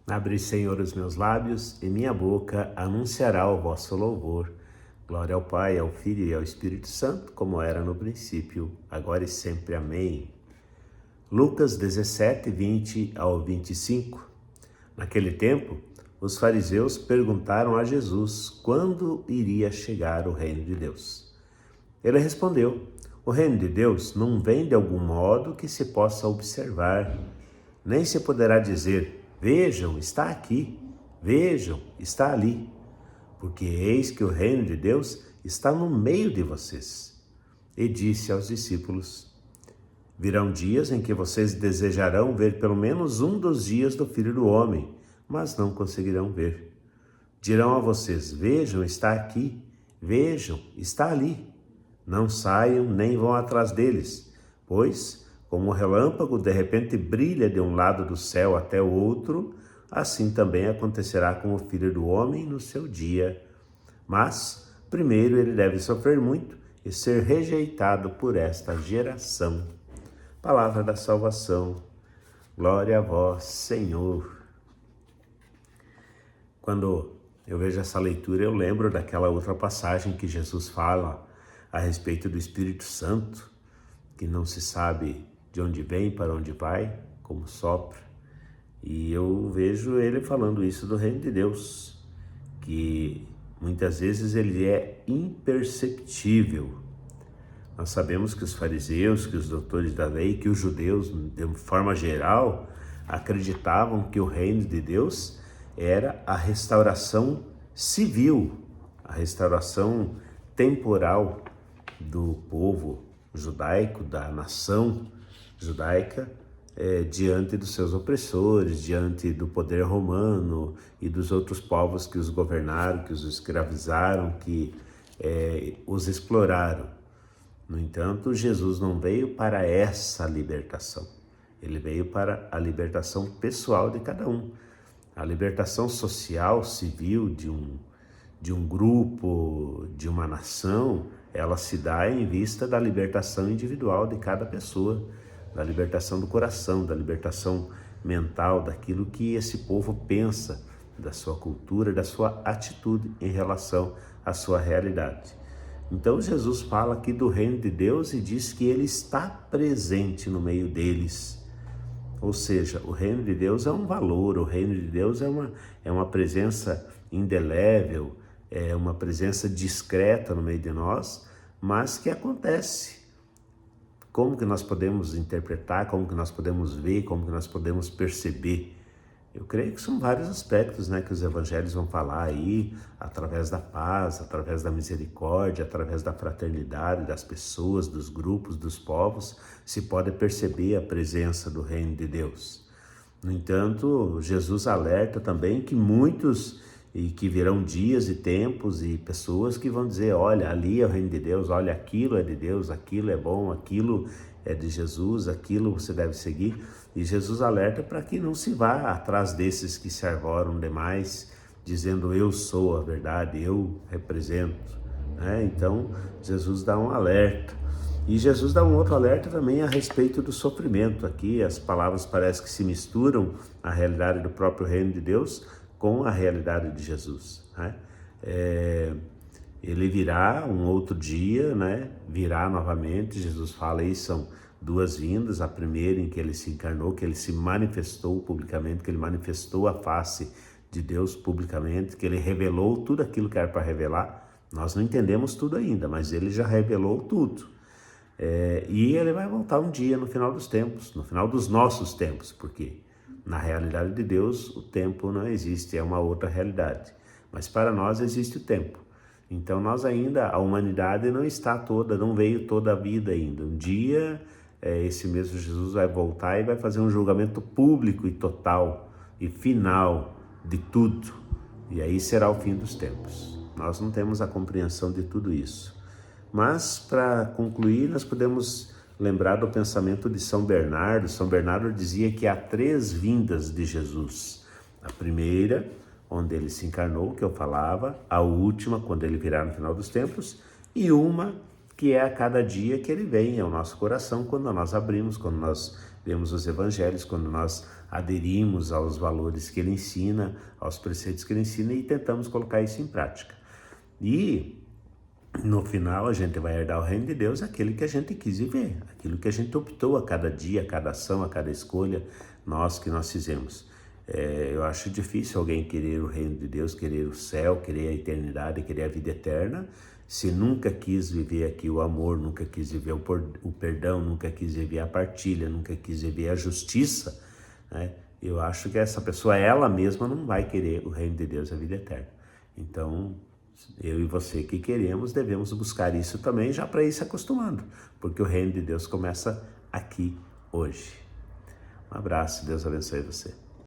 Abre, Senhor, os meus lábios, e minha boca anunciará o vosso louvor. Glória ao Pai, ao Filho e ao Espírito Santo, como era no princípio, agora e sempre. Amém. Lucas 17, 20 ao 25. Naquele tempo, os fariseus perguntaram a Jesus quando iria chegar o reino de Deus. Ele respondeu: o reino de Deus não vem de algum modo que se possa observar, nem se poderá dizer: vejam, está aqui, vejam, está ali, porque eis que o reino de Deus está no meio de vocês. E disse aos discípulos: virão dias em que vocês desejarão ver pelo menos um dos dias do Filho do Homem, mas não conseguirão ver. Dirão a vocês: vejam, está aqui, vejam, está ali. Não saiam nem vão atrás deles, pois, como o relâmpago de repente brilha de um lado do céu até o outro, assim também acontecerá com o Filho do Homem no seu dia. Mas, primeiro ele deve sofrer muito e ser rejeitado por esta geração. Palavra da salvação. Glória a vós, Senhor. Quando eu vejo essa leitura, eu lembro daquela outra passagem que Jesus fala a respeito do Espírito Santo, que não se sabe de onde vem, para onde vai, como sopra. E eu vejo ele falando isso do reino de Deus, que muitas vezes ele é imperceptível. Nós sabemos que os fariseus, que os doutores da lei, que os judeus, de forma geral, acreditavam que o reino de Deus era a restauração civil, a restauração temporal do povo judaico, da nação judaica, diante dos seus opressores, diante do poder romano e dos outros povos que os governaram, que os escravizaram, que os exploraram. No entanto, Jesus não veio para essa libertação. Ele veio para a libertação pessoal de cada um. A libertação social, civil de um grupo, de uma nação, ela se dá em vista da libertação individual de cada pessoa, da libertação do coração, da libertação mental, daquilo que esse povo pensa, da sua cultura, da sua atitude em relação à sua realidade. Então Jesus fala aqui do reino de Deus e diz que ele está presente no meio deles. Ou seja, o reino de Deus é um valor, o reino de Deus é uma presença indelével, é uma presença discreta no meio de nós, mas que acontece. Como que nós podemos interpretar, como que nós podemos ver, como que nós podemos perceber? Eu creio que são vários aspectos, que os evangelhos vão falar aí, através da paz, através da misericórdia, através da fraternidade das pessoas, dos grupos, dos povos, se pode perceber a presença do reino de Deus. No entanto, Jesus alerta também que muitos, e que virão dias e tempos e pessoas que vão dizer: olha, ali é o reino de Deus, olha, aquilo é de Deus, aquilo é bom, aquilo é de Jesus, aquilo você deve seguir. E Jesus alerta para que não se vá atrás desses que se arvoram demais, dizendo: eu sou a verdade, eu represento. Então, Jesus dá um alerta. E Jesus dá um outro alerta também a respeito do sofrimento. Aqui as palavras parecem que se misturam, a realidade do próprio reino de Deus com a realidade de Jesus. Ele virá um outro dia, virá novamente. Jesus fala aí, são duas vindas: a primeira em que ele se encarnou, que ele se manifestou publicamente, que ele manifestou a face de Deus publicamente, que ele revelou tudo aquilo que era para revelar. Nós não entendemos tudo ainda, mas ele já revelou tudo. E ele vai voltar um dia no final dos tempos, no final dos nossos tempos, porque na realidade de Deus o tempo não existe, é uma outra realidade. Mas para nós existe o tempo. Então nós ainda, a humanidade não está toda, não veio toda a vida ainda. Um dia esse mesmo Jesus vai voltar e vai fazer um julgamento público e total e final de tudo. E aí será o fim dos tempos. Nós não temos a compreensão de tudo isso. Mas, para concluir, nós podemos lembrar do pensamento de São Bernardo. São Bernardo dizia que há 3 vindas de Jesus. A primeira, onde ele se encarnou, que eu falava; a última, quando ele virá no final dos tempos; e uma que é a cada dia que ele vem ao nosso coração, quando nós abrimos, quando nós lemos os evangelhos, quando nós aderimos aos valores que ele ensina, aos preceitos que ele ensina e tentamos colocar isso em prática. E no final a gente vai herdar o reino de Deus, aquele que a gente quis viver, aquilo que a gente optou a cada dia, a cada ação, a cada escolha, nós fizemos. Eu acho difícil alguém querer o reino de Deus, querer o céu, querer a eternidade, querer a vida eterna, se nunca quis viver aqui o amor, nunca quis viver o perdão, nunca quis viver a partilha, nunca quis viver a justiça, né? Eu acho que essa pessoa, ela mesma, não vai querer o reino de Deus, a vida eterna. Então, eu e você que queremos, devemos buscar isso também, já para ir se acostumando, porque o reino de Deus começa aqui, hoje. Um abraço, Deus abençoe você.